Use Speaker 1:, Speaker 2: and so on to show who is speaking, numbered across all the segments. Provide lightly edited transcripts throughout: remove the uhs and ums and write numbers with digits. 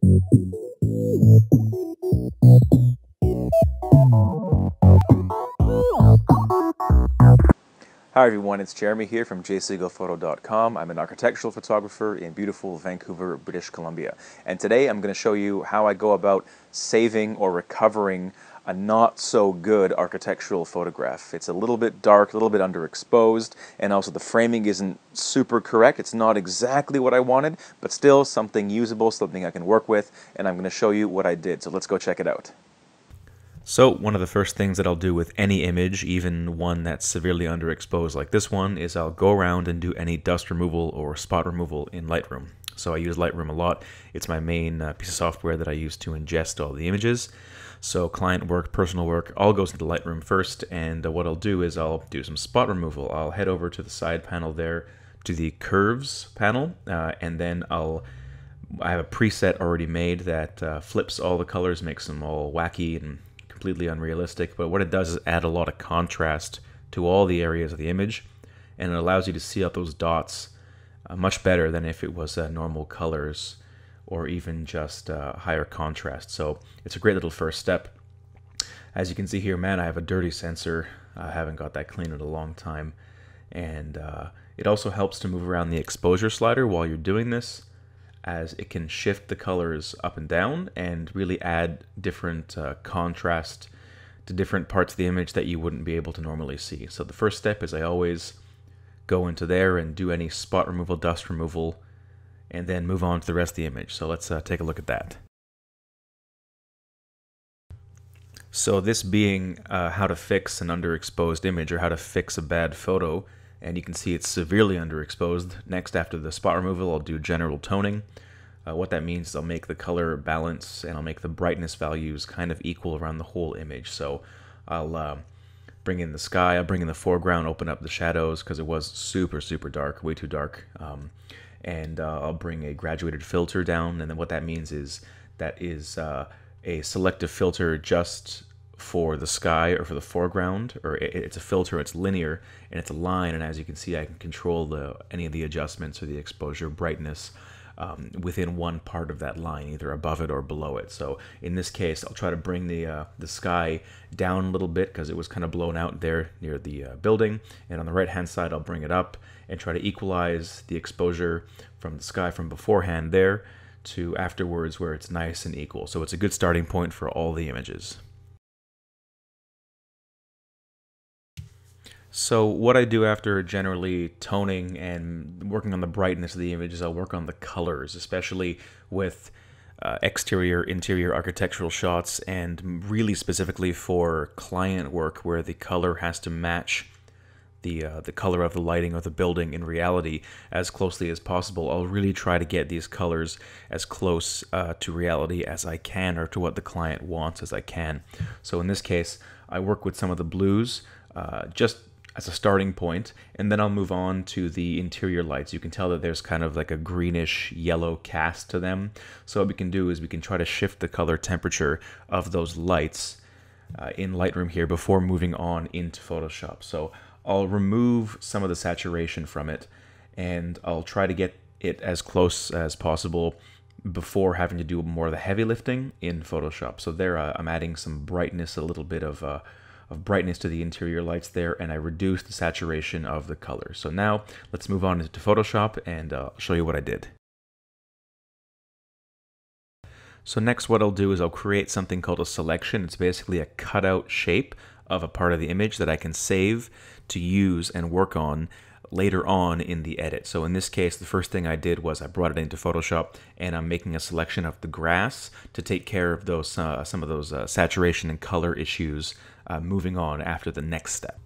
Speaker 1: Hi everyone, it's Jeremy here from segalphoto.com. I'm an architectural photographer in beautiful Vancouver, British Columbia. And today I'm going to show you how I go about saving or recovering a not so good architectural photograph. It's a little bit dark, a little bit underexposed, and also the framing isn't super correct. It's not exactly what I wanted, but still something usable, something I can work with, and I'm going to show you what I did. So let's go check it out. So one of the first things that I'll do with any image, even one that's severely underexposed like this one, is I'll go around and do any dust removal or spot removal in Lightroom. So I use Lightroom a lot. It's my main piece of software that I use to ingest all the images. So client work, personal work, all goes into Lightroom first, and what I'll do is I'll do some spot removal. I'll head over to the side panel there to the curves panel, and then I have a preset already made that flips all the colors, makes them all wacky and completely unrealistic, but what it does is add a lot of contrast to all the areas of the image, and it allows you to see out those dots much better than if it was normal colors or even just higher contrast. So it's a great little first step. As you can see here, man, I have a dirty sensor. I haven't got that clean in a long time, and it also helps to move around the exposure slider while you're doing this, as it can shift the colors up and down and really add different contrast to different parts of the image that you wouldn't be able to normally see. So the first step is I always go into there and do any spot removal, dust removal, and then move on to the rest of the image. So let's take a look at that. So this being how to fix an underexposed image, or how to fix a bad photo, and you can see it's severely underexposed. Next, after the spot removal, I'll do general toning. What that means is I'll make the color balance and I'll make the brightness values kind of equal around the whole image. So I'll bring in the sky, I'll bring in the foreground, open up the shadows because it was super, super dark, way too dark. And I'll bring a graduated filter down, and then what that means is that is a selective filter just for the sky or for the foreground, or it's a filter, it's linear, and it's a line, and as you can see I can control any of the adjustments or the exposure brightness within one part of that line, either above it or below it. So in this case I'll try to bring the sky down a little bit because it was kind of blown out there near the building, and on the right hand side I'll bring it up and try to equalize the exposure from the sky from beforehand there to afterwards where it's nice and equal. So it's a good starting point for all the images. So what I do after generally toning and working on the brightness of the image is I'll work on the colors, especially with exterior, interior architectural shots, and really specifically for client work where the color has to match the color of the lighting of the building in reality as closely as possible. I'll really try to get these colors as close to reality as I can, or to what the client wants as I can. So in this case, I work with some of the blues just as a starting point, and then I'll move on to the interior lights. You can tell that there's kind of like a greenish yellow cast to them. So what we can do is we can try to shift the color temperature of those lights in Lightroom here before moving on into Photoshop. So I'll remove some of the saturation from it, and I'll try to get it as close as possible before having to do more of the heavy lifting in Photoshop. So there I'm adding some brightness, a little bit of brightness to the interior lights there, and I reduce the saturation of the color. So now let's move on into Photoshop and I'll show you what I did. So next what I'll do is I'll create something called a selection. It's basically a cutout shape of a part of the image that I can save to use and work on later on in the edit. So in this case, the first thing I did was I brought it into Photoshop, and I'm making a selection of the grass to take care of those some of those saturation and color issues moving on after the next step.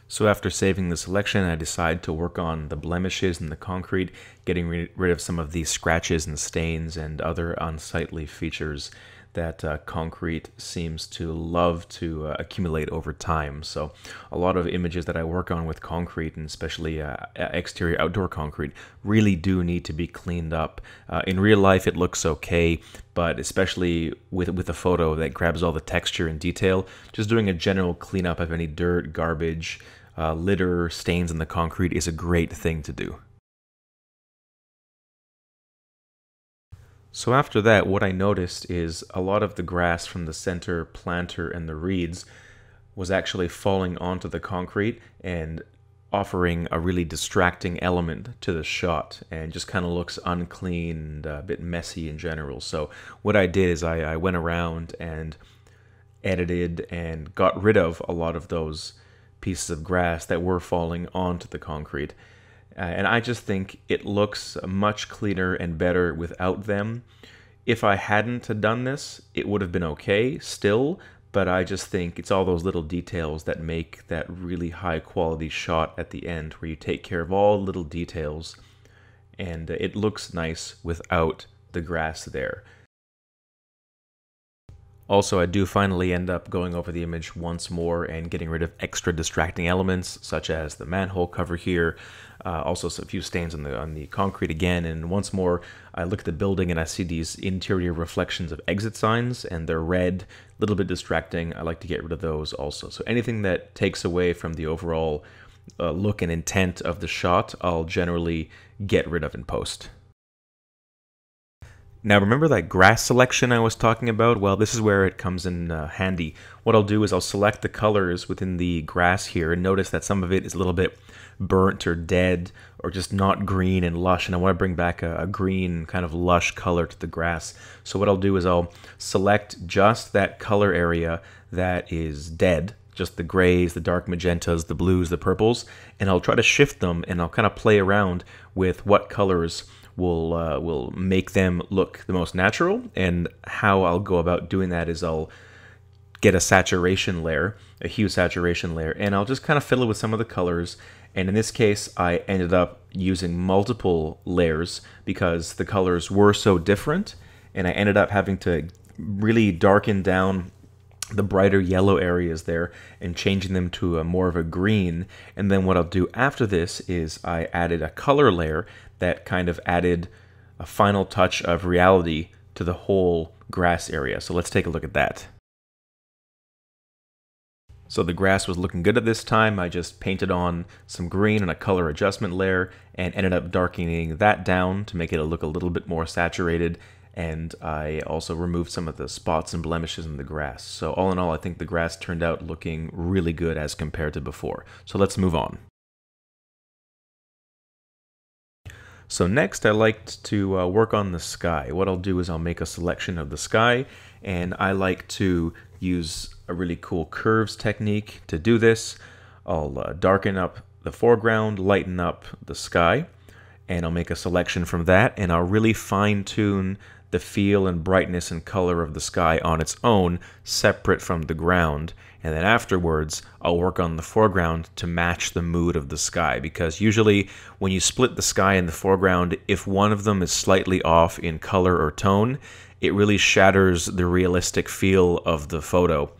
Speaker 1: So after saving the selection, I decide to work on the blemishes in the concrete, getting rid of some of these scratches and stains and other unsightly features that concrete seems to love to accumulate over time. So a lot of images that I work on with concrete, and especially exterior outdoor concrete, really do need to be cleaned up. In real life it looks okay, but especially with a photo that grabs all the texture and detail, just doing a general cleanup of any dirt, garbage, litter, stains in the concrete is a great thing to do. So after that, what I noticed is a lot of the grass from the center planter and the reeds was actually falling onto the concrete and offering a really distracting element to the shot, and just kind of looks unclean and a bit messy in general. So what I did is I went around and edited and got rid of a lot of those pieces of grass that were falling onto the concrete. And I just think it looks much cleaner and better without them. If I hadn't done this, it would have been okay still, but I just think it's all those little details that make that really high quality shot at the end, where you take care of all little details, and it looks nice without the grass there. Also, I do finally end up going over the image once more and getting rid of extra distracting elements, such as the manhole cover here, also a few stains on the concrete again, and once more I look at the building and I see these interior reflections of exit signs, and they're red, a little bit distracting. I like to get rid of those also. So anything that takes away from the overall look and intent of the shot, I'll generally get rid of in post. Now remember that grass selection I was talking about? Well, this is where it comes in handy. What I'll do is I'll select the colors within the grass here, and notice that some of it is a little bit burnt or dead or just not green and lush, and I want to bring back a green kind of lush color to the grass. So what I'll do is I'll select just that color area that is dead, just the grays, the dark magentas, the blues, the purples, and I'll try to shift them, and I'll kind of play around with what colors will make them look the most natural. And how I'll go about doing that is I'll get a saturation layer, a hue saturation layer, and I'll just kind of fiddle with some of the colors. And in this case, I ended up using multiple layers because the colors were so different, and I ended up having to really darken down the brighter yellow areas there and changing them to a more of a green. And then what I'll do after this is I added a color layer that kind of added a final touch of reality to the whole grass area. So let's take a look at that. So the grass was looking good at this time. I just painted on some green and a color adjustment layer and ended up darkening that down to make it look a little bit more saturated. And I also removed some of the spots and blemishes in the grass. So all in all, I think the grass turned out looking really good as compared to before. So let's move on. So next I liked to work on the sky. What I'll do is I'll make a selection of the sky, and I like to use a really cool curves technique to do this. I'll darken up the foreground, lighten up the sky, and I'll make a selection from that, and I'll really fine-tune the feel and brightness and color of the sky on its own, separate from the ground. And then afterwards, I'll work on the foreground to match the mood of the sky, because usually when you split the sky and the foreground, if one of them is slightly off in color or tone, it really shatters the realistic feel of the photo,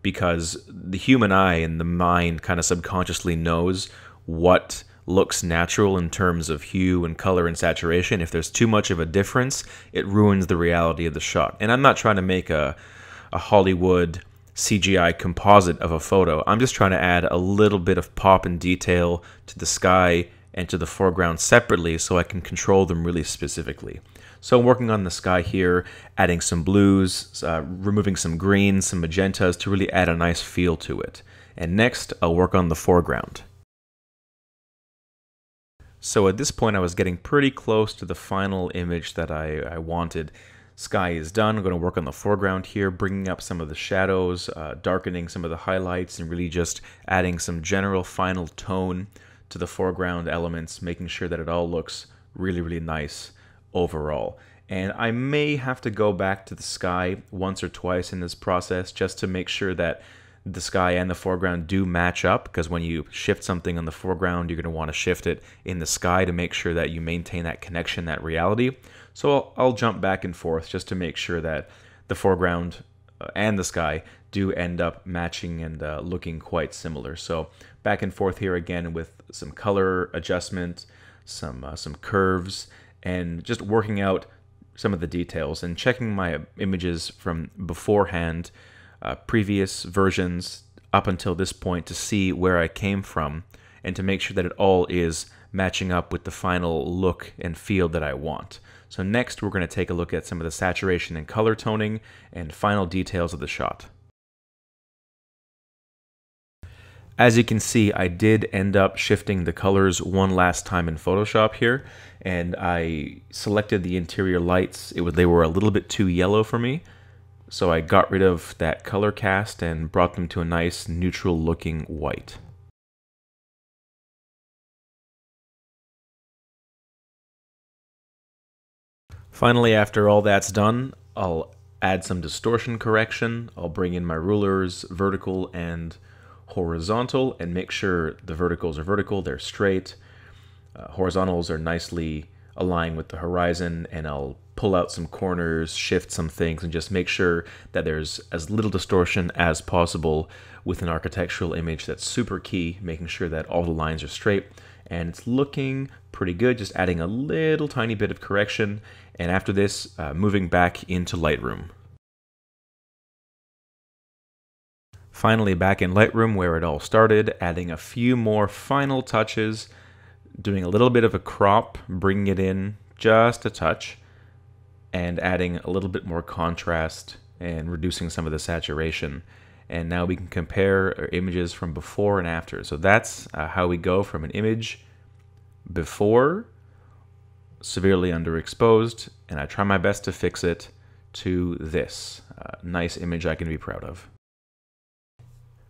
Speaker 1: because the human eye and the mind kind of subconsciously knows what looks natural in terms of hue and color and saturation. If there's too much of a difference, it ruins the reality of the shot. And I'm not trying to make a Hollywood CGI composite of a photo. I'm just trying to add a little bit of pop and detail to the sky and to the foreground separately so I can control them really specifically. So I'm working on the sky here, adding some blues, removing some greens, some magentas to really add a nice feel to it. And next, I'll work on the foreground. So at this point I was getting pretty close to the final image that I wanted. Sky is done. I'm going to work on the foreground here, bringing up some of the shadows, darkening some of the highlights, and really just adding some general final tone to the foreground elements, making sure that it all looks really, really nice overall. And I may have to go back to the sky once or twice in this process just to make sure that the sky and the foreground do match up, because when you shift something on the foreground, you're going to want to shift it in the sky to make sure that you maintain that connection, that reality. So I'll jump back and forth just to make sure that the foreground and the sky do end up matching and looking quite similar. So back and forth here again with some color adjustment, some curves, and just working out some of the details and checking my images from beforehand, previous versions up until this point, to see where I came from and to make sure that it all is matching up with the final look and feel that I want. So next we're going to take a look at some of the saturation and color toning and final details of the shot. As you can see, I did end up shifting the colors one last time in Photoshop here, and I selected the interior lights. They were a little bit too yellow for me, so I got rid of that color cast and brought them to a nice neutral looking white. Finally, after all that's done, I'll add some distortion correction. I'll bring in my rulers, vertical and horizontal, and make sure the verticals are vertical, they're straight. Horizontals are nicely aligned with the horizon, and I'll pull out some corners, shift some things, and just make sure that there's as little distortion as possible with an architectural image. That's super key, making sure that all the lines are straight. And it's looking pretty good, just adding a little tiny bit of correction. And after this, moving back into Lightroom. Finally, back in Lightroom where it all started, adding a few more final touches, doing a little bit of a crop, bringing it in just a touch, and adding a little bit more contrast and reducing some of the saturation. And now we can compare our images from before and after. So that's how we go from an image before, severely underexposed, and I try my best to fix it, to this nice image I can be proud of.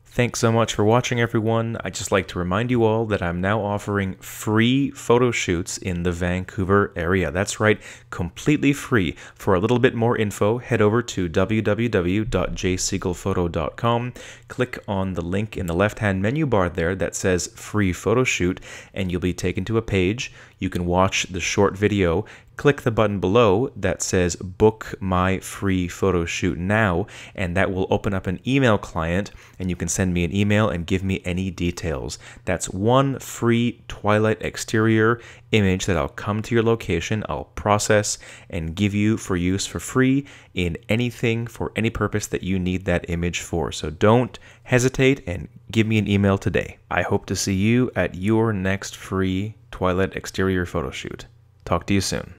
Speaker 1: Thanks so much for watching, everyone. I'd just like to remind you all that I'm now offering free photo shoots in the Vancouver area. That's right, completely free. For a little bit more info, head over to www.jsegalphoto.com. Click on the link in the left-hand menu bar there that says free photo shoot, and you'll be taken to a page. You can watch the short video. Click the button below that says book my free photo shoot now, and that will open up an email client, and you can send me an email and give me any details. That's one free twilight exterior image that I'll come to your location, I'll process and give you for use for free in anything for any purpose that you need that image for. So don't hesitate and give me an email today. I hope to see you at your next free twilight exterior photo shoot. Talk to you soon.